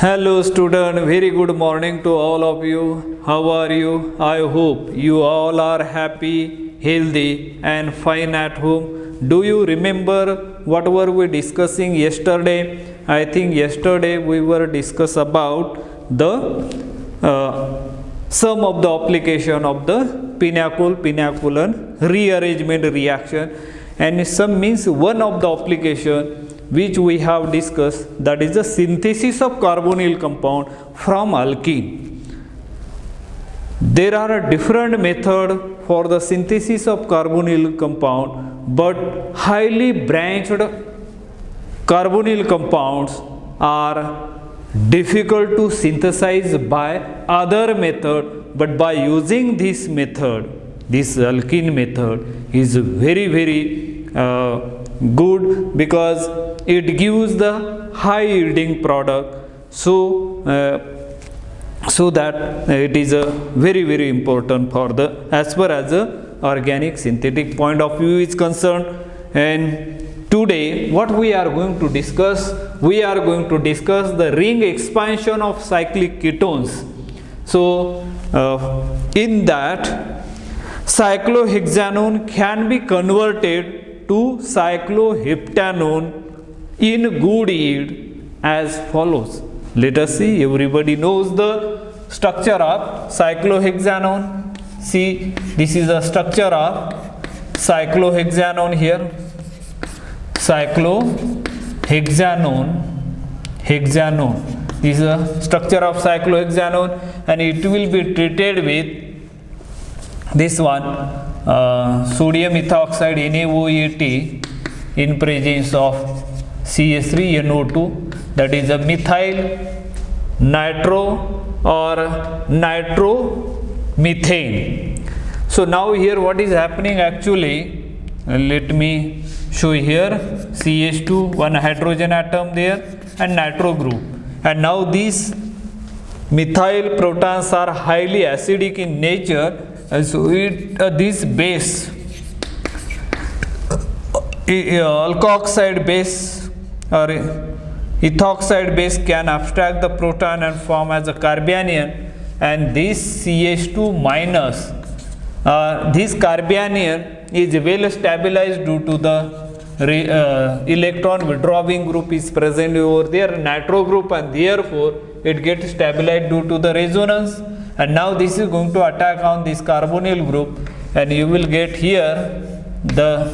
Hello student, very good morning to all of you. How are you? I hope you all are happy, healthy and fine at home. Do you remember what were we discussing yesterday? I think yesterday we were discuss about the sum of the application of the pinaculum rearrangement reaction, and sum means one of the application which we have discussed, that is the synthesis of carbonyl compound from alkene. There are a different method for the synthesis of carbonyl compound, but highly branched carbonyl compounds are difficult to synthesize by other method, but by using this method, this alkene method is very good, because it gives the high yielding product. So that it is a very important for the, as far as the organic synthetic point of view is concerned. And today what we are going to discuss, we are going to discuss the ring expansion of cyclic ketones. So in that, cyclohexanone can be converted to cycloheptanone in good yield as follows. Let us see. Everybody knows the structure of cyclohexanone. See, this is a structure of cyclohexanone here. Hexanone. This is a structure of cyclohexanone, and it will be treated with this one, sodium ethoxide NaOET in presence of CH3NO2, that is a methyl nitro or nitromethane. So now here what is happening actually, let me show here, CH2, one hydrogen atom there and nitro group, and now these methyl protons are highly acidic in nature, and so this base, alkoxide base or ethoxide base, can abstract the proton and form as a carbanion, and this CH2 minus, this carbanion is well stabilized due to the electron withdrawing group is present over there, nitro group, and therefore it gets stabilized due to the resonance. And now this is going to attack on this carbonyl group, and you will get here the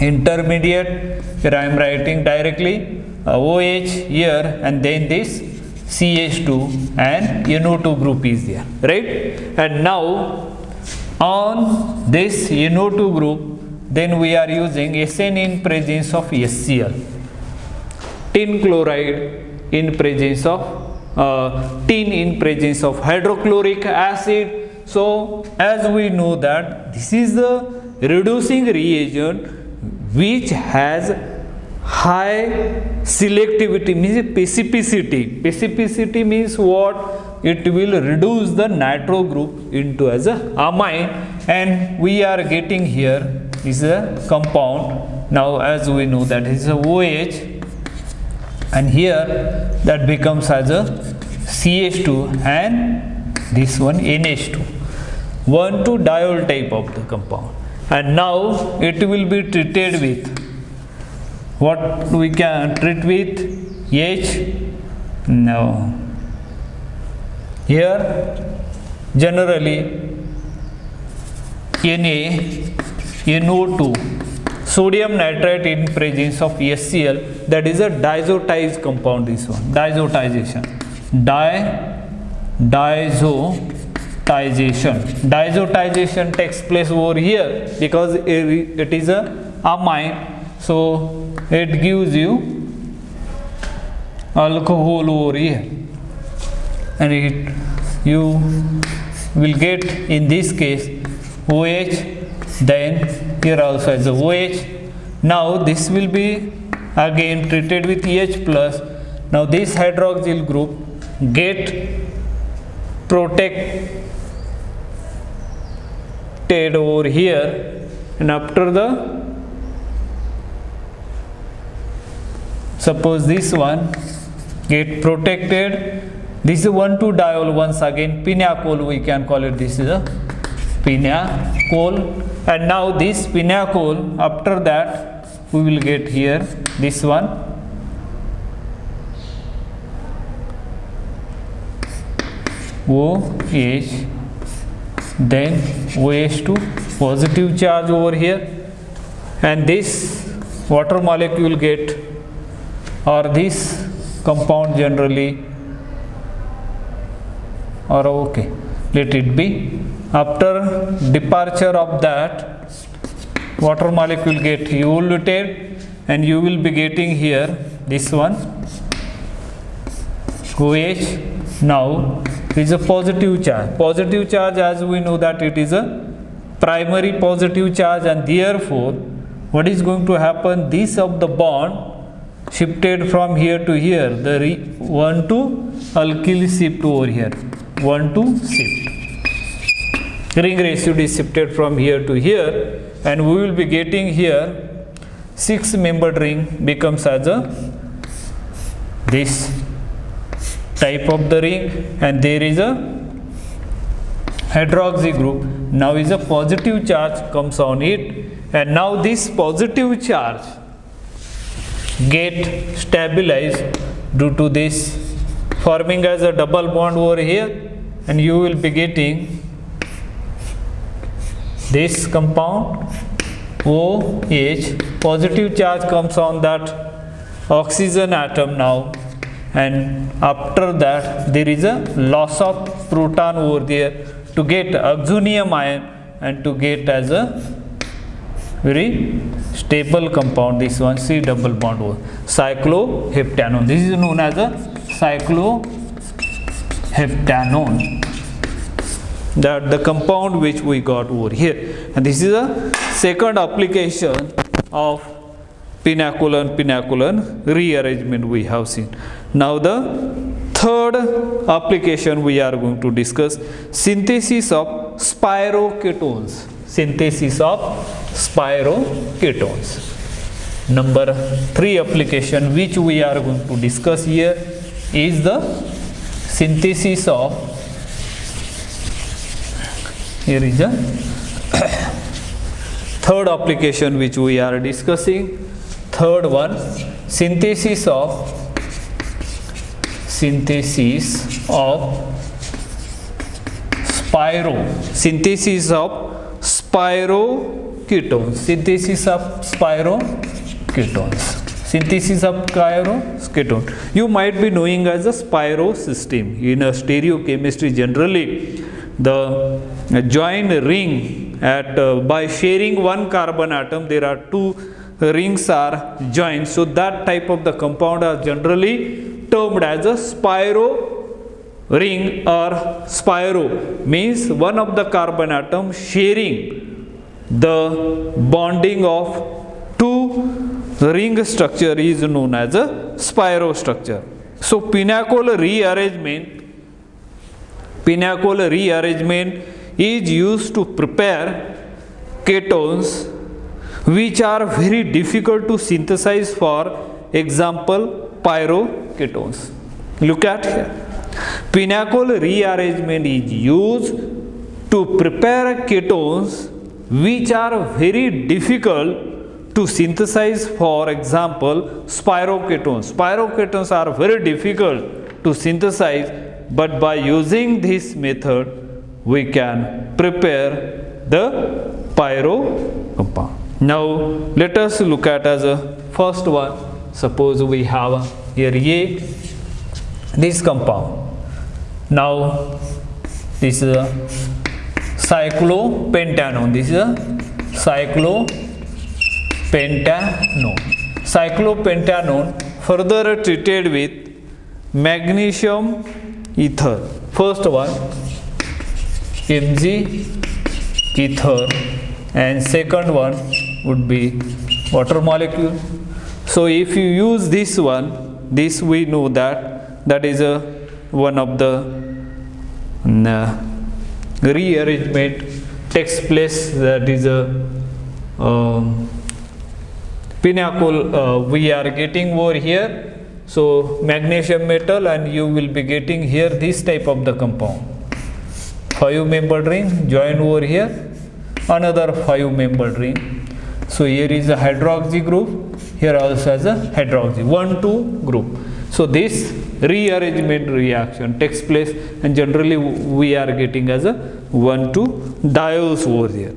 intermediate. Here I am writing directly OH here, and then this CH2 and NO2 group is there, right? And now on this NO2 group, then we are using SN in presence of HCl, tin chloride in presence of tin in presence of hydrochloric acid. So as we know that this is the reducing reagent which has high selectivity, means specificity. Specificity means what? It will reduce the nitro group into as a amine, and we are getting here is a compound. Now as we know that is a OH, and here that becomes as a CH2 and this one NH2, 1,2-diol type of the compound. And now it will be treated with what we can treat with H. Now here generally NaNO2, sodium nitrate in presence of HCl, that is a diazotized compound. This one, diazotization. Diazotization takes place over here because it is a amine, so it gives you alcohol over here, and you will get in this case OH, then here also as a OH. Now this will be again treated with H plus. Now this hydroxyl group get protected over here, and after the, suppose this one get protected. This is 1,2-diol once again, pinacol we can call it, this is a pinacol. And now this pinacol, after that we will get here this one, OH, then OH2, positive charge over here, and this water molecule get, or this compound generally, or okay, let it be, after departure of that water molecule get evaluated, and you will be getting here this one, OH. Now is a positive charge. Positive charge, as we know that it is a primary positive charge, and therefore what is going to happen, this of the bond shifted from here to here, the 1 to alkyl shift over here, 1 to shift, ring residue is shifted from here to here, and we will be getting here 6-membered ring becomes as a this type of the ring, and there is a hydroxy group. Now is a positive charge comes on it, and now this positive charge get stabilized due to this forming as a double bond over here, and you will be getting this compound OH. Positive charge comes on that oxygen atom now, and after that there is a loss of proton over there to get oxonium ion and to get as a very stable compound, this one C double bond over cycloheptanone. This is known as a cycloheptanone, that the compound which we got over here. And this is a second application of pinacolan rearrangement we have seen. Now the third application we are going to discuss, synthesis of spiroketones. Synthesis of spiroketones. Number 3 application which we are going to discuss here is the synthesis of, here is a third application which we are discussing. Third one, synthesis of spiroketones. Synthesis of spiroketones. You might be knowing as a spiro system. In a stereochemistry generally the joined ring at by sharing one carbon atom, there are 2 rings are joined, so that type of the compound are generally termed as a spiro ring, or spiro means one of the carbon atom sharing the bonding of 2 ring structure is known as a spiro structure. So pinacol rearrangement is used to prepare ketones which are very difficult to synthesize, for example pyroketones. Look at here, pinacol rearrangement is used to prepare ketones which are very difficult to synthesize, for example spiroketones. Spiroketones are very difficult to synthesize, but by using this method we can prepare the pyro compound. Now let us look at as a first one. Suppose we have here A, this compound. Now this is a cyclopentanone. This is a cyclopentanone further treated with magnesium ether. First one Mg ether, and second one would be water molecule. So if you use this one, this we know that is a one of the rearrangement takes place, that is a pinacol we are getting over here. So magnesium metal, and you will be getting here this type of the compound. 5-membered ring, join over here, another 5-membered ring. So here is a hydroxy group, here also has a hydroxy, 1,2 group. So this rearrangement reaction takes place, and generally we are getting as a 1,2 diols over here.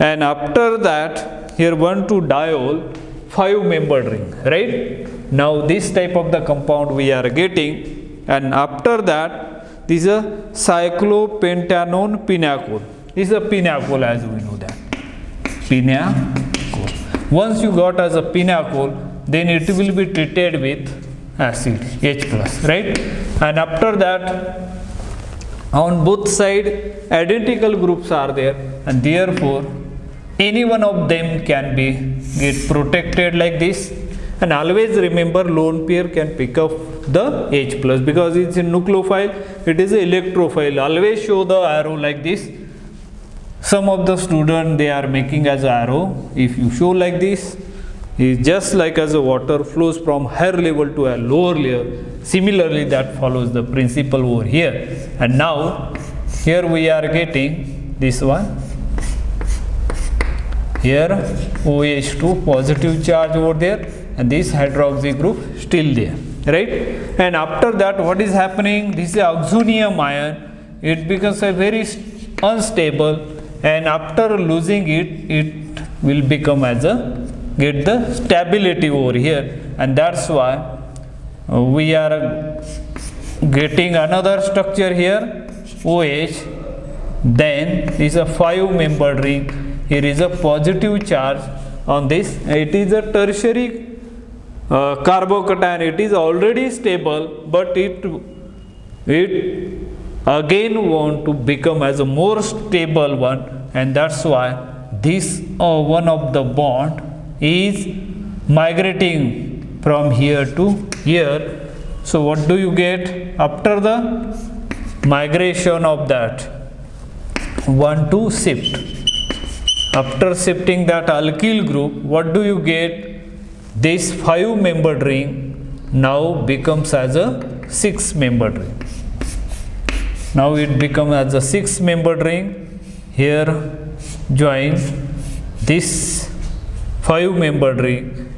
And after that, here 1,2 diol, 5-membered ring, right? Now this type of the compound we are getting, and after that, this is a cyclopentanone pinacol. This is a pinacol, as we know that. Pinacol. Once you got as a pinacol, then it will be treated with acid H+, right? And after that, on both sides identical groups are there, and therefore any one of them can be get protected like this. And always remember, lone pair can pick up the H+, because it's a nucleophile, it is an electrophile. Always show the arrow like this. Some of the students, they are making as arrow. If you show like this, it's just like as a water flows from higher level to a lower layer. Similarly, that follows the principle over here. And now here we are getting this one. Here OH2 positive charge over there, and this hydroxy group still there, right? And after that, what is happening? This is oxonium ion. It becomes a very unstable, and after losing it, it will become as a get the stability over here, and that's why we are getting another structure here, OH. Then is a 5-membered ring. Here is a positive charge on this. It is a tertiary carbocation. It is already stable, but it again want to become as a more stable one, and that's why this one of the bond is migrating from here to here. So what do you get after the migration of that? 1,2 shift. After shifting that alkyl group, what do you get? This 5-membered ring now becomes as a 6-membered ring. Now it becomes as a 6-membered ring. Here join this 5-membered ring,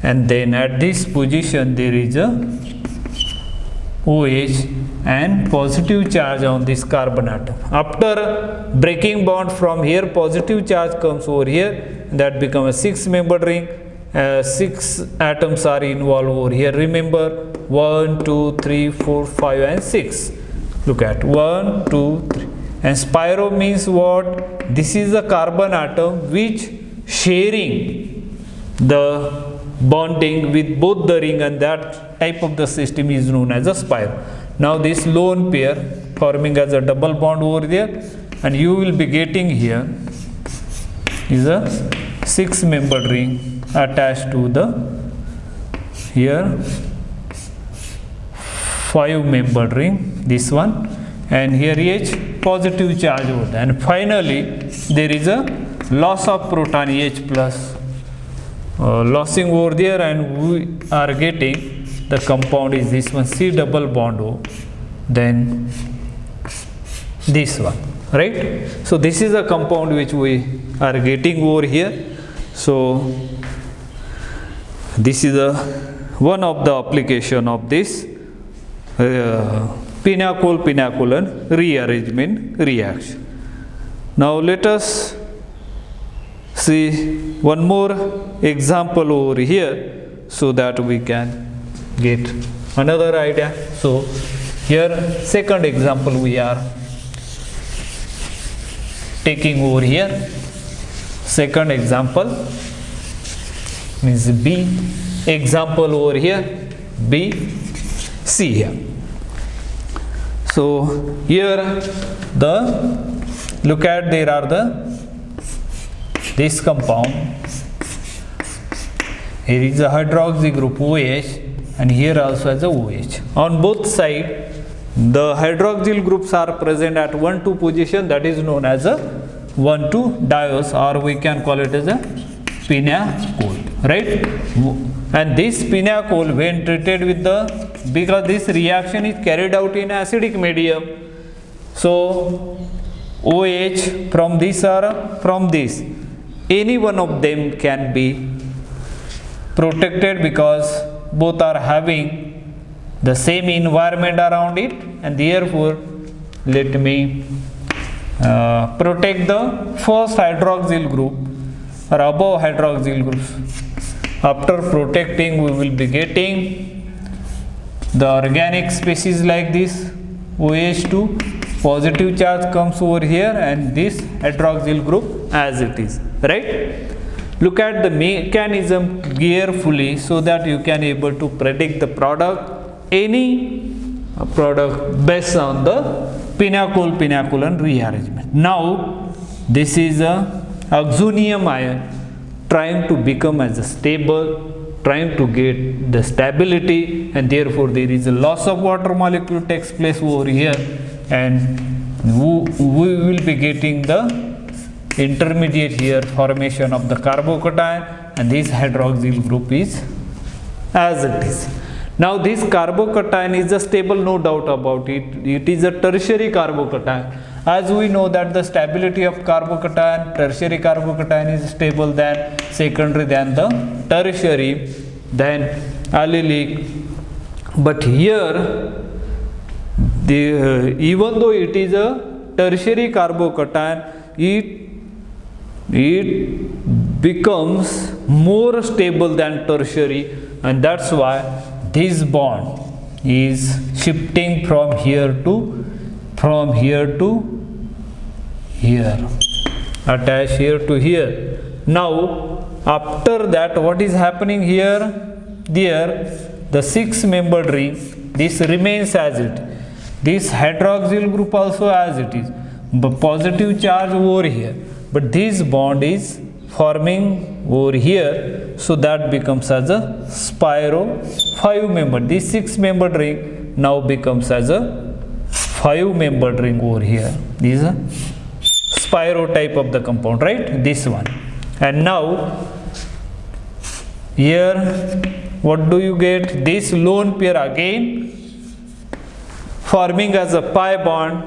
and then at this position there is a OH and positive charge on this carbon atom. After breaking bond from here, positive charge comes over here, and that becomes a 6-membered ring. 6 atoms are involved over here. Remember, 1, 2, 3, 4, 5 and 6. Look at 1, 2, 3. And spiro means what? This is a carbon atom which sharing the bonding with both the ring, and that type of the system is known as a spiro. Now this lone pair forming as a double bond over there, and you will be getting here is a 6-membered ring attached to the here 5-membered ring, this one, and here H positive charge over there. And finally there is a loss of proton H plus lossing over there, and we are getting the compound is this one, C double bond O, then this one, right? So this is a compound which we are getting over here. So this is a one of the application of this pinacol-pinacolan rearrangement reaction. Now let us see one more example over here, so that we can get another idea. So here second example we are taking over here. Second example means B. Example over here B, C here. So here look at, there are this compound. Here is a hydroxy group OH, and here also has a OH. On both sides the hydroxyl groups are present at 1,2 position, that is known as a 1,2 diols, or we can call it as a pinacol, right? And this pinacol, when treated with because this reaction is carried out in acidic medium, so OH from this or from this, any one of them can be protected because both are having the same environment around it, and therefore let me protect the first hydroxyl group or above hydroxyl groups. After protecting, we will be getting the organic species like this OH2, positive charge comes over here, and this hydroxyl group as it is, right? Look at the mechanism carefully so that you can able to predict the product, any product based on the pinacolan rearrangement. Now this is a oxonium ion trying to become as a stable, trying to get the stability, and therefore there is a loss of water molecule takes place over here, and we will be getting the intermediate here, formation of the carbocation, and this hydroxyl group is as it is. Now this carbocation is a stable, no doubt about it. It is a tertiary carbocation. As we know that the stability of carbocation, tertiary carbocation is stable than secondary than the tertiary, then allylic. But here, even though it is a tertiary carbocation, it becomes more stable than tertiary, and that's why this bond is shifting from here to here, attach here to here. Now after that, what is happening here? There the 6-membered ring, this remains as it. This hydroxyl group also as it is, but positive charge over here, but this bond is forming over here, so that becomes as a spiro 5-membered. This 6-membered ring now becomes as a 5-membered ring over here. This is a spiro type of the compound, right? This one. And now here what do you get? This lone pair again forming as a pi bond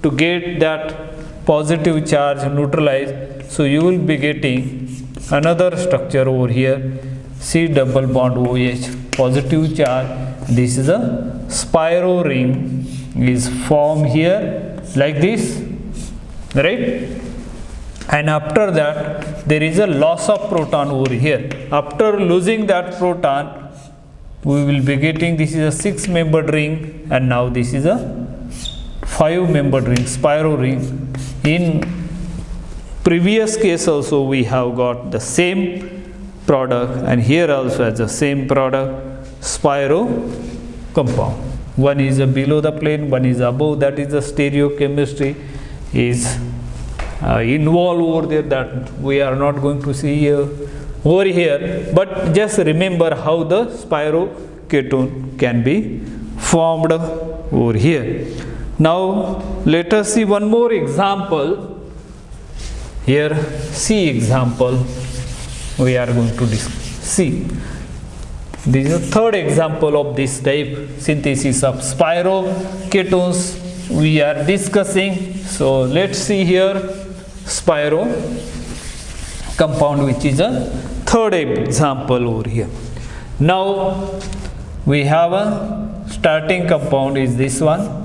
to get that positive charge neutralized. So you will be getting another structure over here, C double bond OH, positive charge. This is a spiro ring is formed here like this, right? And after that there is a loss of proton over here. After losing that proton, we will be getting, this is a 6-membered ring, and now this is a 5-membered ring, spiro ring. In previous case also we have got the same product, and here also has the same product, spiro compound. One is below the plane, one is above. That is the stereochemistry is involved over there, that we are not going to see over here, but just remember how the spiroketone can be formed over here. Now let us see one more example. Here, C example we are going to see. This is a third example of this type synthesis of spiroketones we are discussing. So let's see here spiro compound, which is a third example over here. Now we have a starting compound is this one.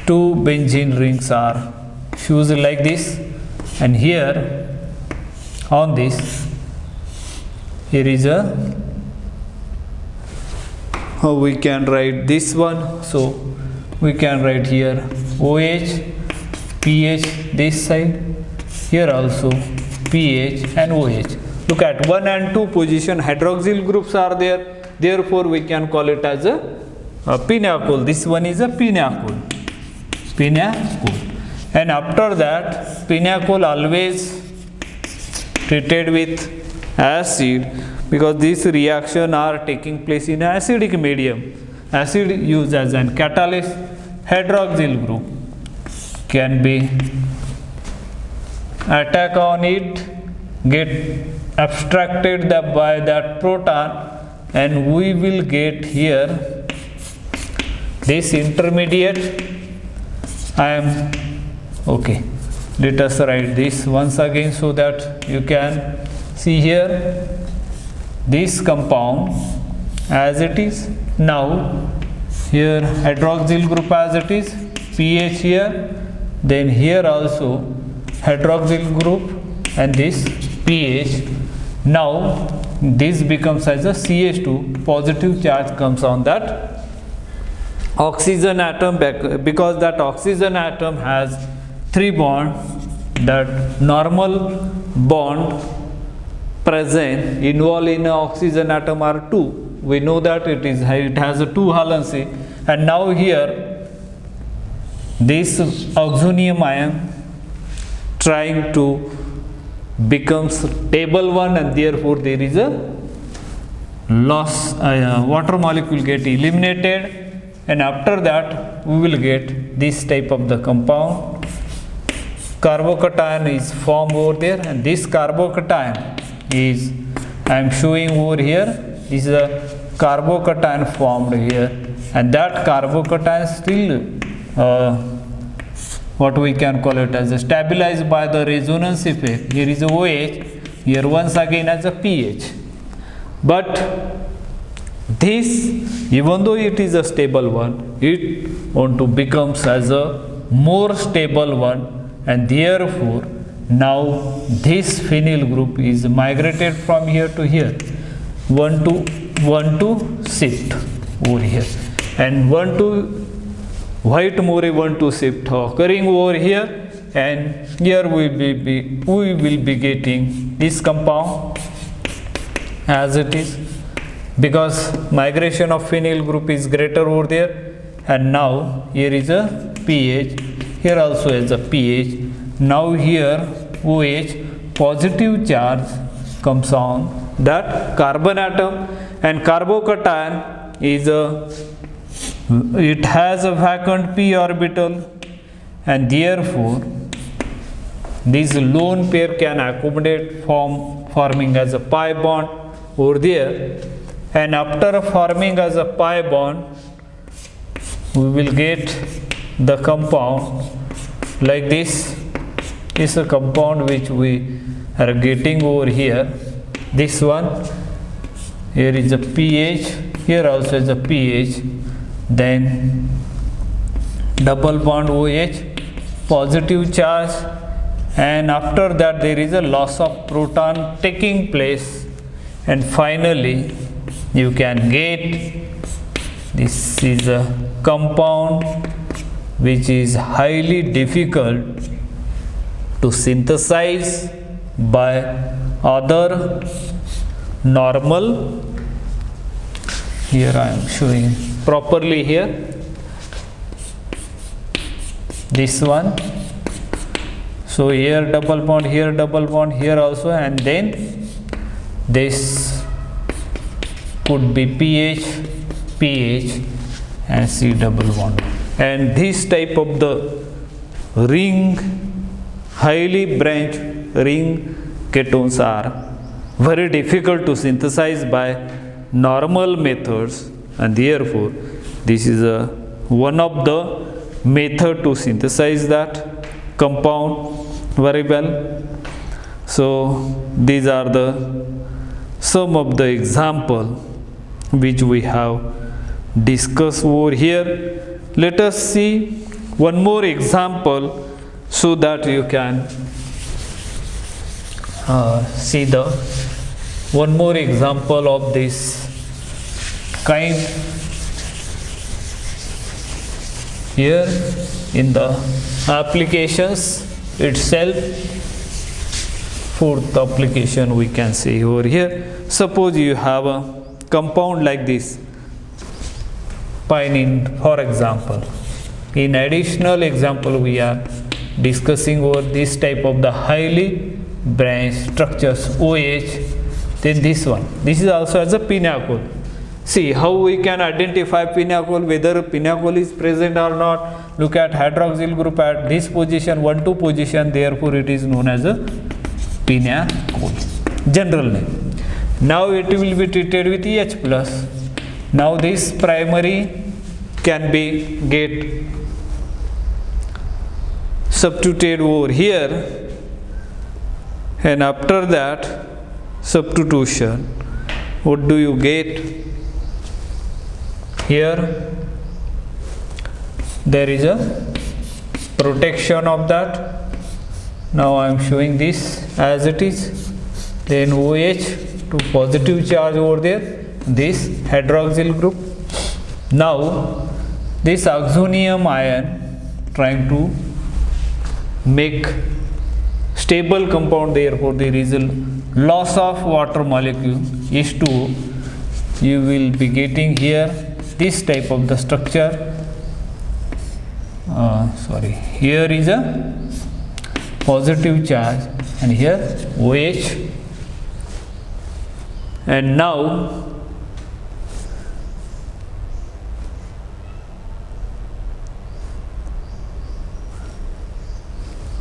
2 benzene rings are fused like this, and here on this, here is a, how we can write this one. So we can write here OH, pH this side, here also pH and OH. Look at 1 and 2 position hydroxyl groups are there, therefore we can call it as a pinacol. This one is a pinacol. And after that, pinacol always treated with acid, because these reactions are taking place in acidic medium. Acid used as an catalyst. Hydroxyl group can be attack on it, get abstracted by that proton, and we will get here this intermediate. I am okay. Let us write this once again so that you can see here this compound as it is. Now here hydroxyl group as it is, pH here, then here also hydroxyl group and this pH. Now this becomes as a CH2, positive charge comes on that oxygen atom because that oxygen atom has 3 bonds. That normal bond present involved in an oxygen atom are 2. We know that it has a 2 valency, and now here this oxonium ion trying to becomes stable one, and therefore there is a loss, water molecule get eliminated, and after that we will get this type of the compound. Carbocation is formed over there, and this carbocation is, I am showing over here, this is a carbocation formed here, and that carbocation still what we can call it as a stabilized by the resonance effect. Here is a OH, here once again as a pH. But this, even though it is a stable one, it want to becomes as a more stable one, and therefore now this phenyl group is migrated from here to here, one to shift over here, and one to white more one to shift occurring over here, and here we will be getting this compound as it is, because migration of phenyl group is greater over there. And now here is a pH, here also is a pH. Now here OH, positive charge comes on that carbon atom, and carbocation is it has a vacant p orbital, and therefore this lone pair can accommodate forming as a pi bond over there, and after forming as a pi bond we will get the compound like this. Is a compound which we are getting over here. This one, here is a pH, here also is a pH, then double bond OH, positive charge, and after that there is a loss of proton taking place, and finally you can get this is a compound which is highly difficult to synthesize by other normal. Here I am showing properly here this one. So here double bond, here double bond, here also, and then this could be pH and C double bond, and this type of the ring, highly branched ring ketones are very difficult to synthesize by normal methods, and therefore this is one of the method to synthesize that compound very well. So these are the some of the example which we have discussed over here. Let us see one more example so that you can see the one more example of this kind. Here in the applications itself, fourth application we can see over here. Suppose you have a compound like this, pinene for example. In additional example we are discussing over this type of the highly branched structures OH. Then this one, this is also as a pinacol. See how we can identify pinacol, whether pinacol is present or not. Look at hydroxyl group at this position, 1,2 position, therefore it is known as a pinacol, general name. Now it will be treated with H plus. Now this primary can be get substituted over here, and after that substitution, what do you get? Here there is a protection of that. Now I am showing this as it is. Then OH to positive charge over there, this hydroxyl group. Now this oxonium ion trying to make stable compound, therefore there is a loss of water molecule H2O. You will be getting here this type of the structure. Here is a positive charge and here OH, and now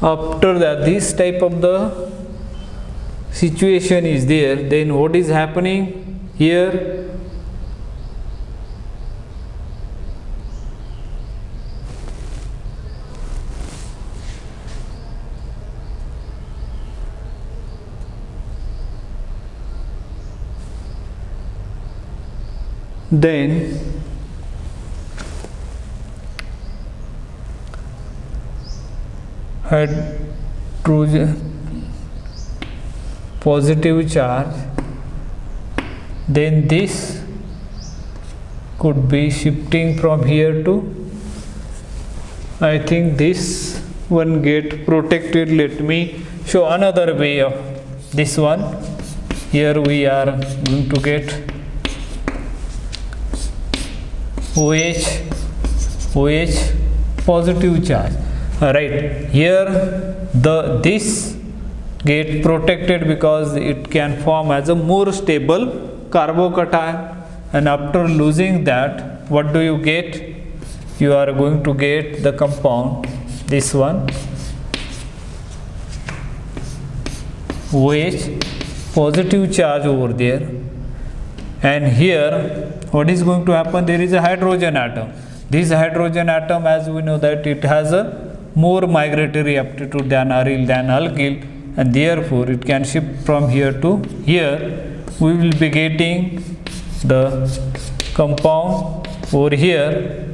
after that this type of the situation is there, then what is happening here? Then hydrogen positive charge, then this could be shifting from here to, I think this one get protected. Let me show another way of this one. Here we are going to get OH positive charge. Right here this get protected because it can form as a more stable carbocation, and after losing that, what do you get? You are going to get the compound, this one, OH positive charge over there, and here what is going to happen? There is a hydrogen atom. This hydrogen atom, as we know that it has a more migratory aptitude than aryl than alkyl, and therefore it can shift from here to here. We will be getting the compound over here,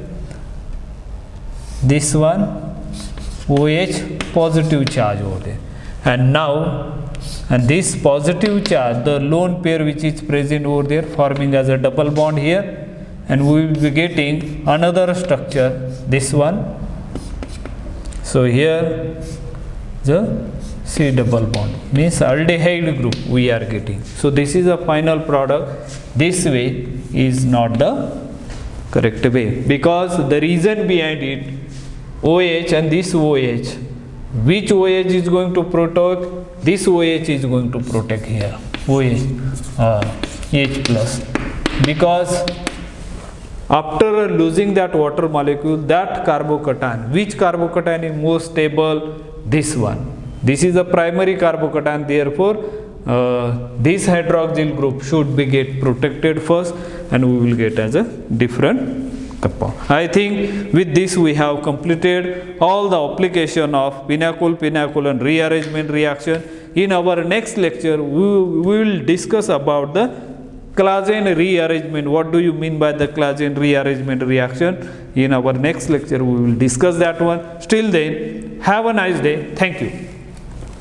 this one, OH positive charge over there, and now and this positive charge, the lone pair which is present over there forming as a double bond here, and we will be getting another structure, this one. So here the C double bond means aldehyde group we are getting. So this is a final product. This way is not the correct way, because the reason behind it, OH and this OH, which OH is going to protect? This OH is going to protect here, OH, H plus, because after losing that water molecule, that carbocation, which carbocation is more stable? This one. This is a primary carbocation, therefore this hydroxyl group should be get protected first, and we will get as a different compound. I think with this we have completed all the application of pinacol-pinacol rearrangement reaction. In our next lecture, we will discuss about the Claisen rearrangement. What do you mean by the Claisen rearrangement reaction? In our next lecture, we will discuss that one. Till then, have a nice day. Thank you.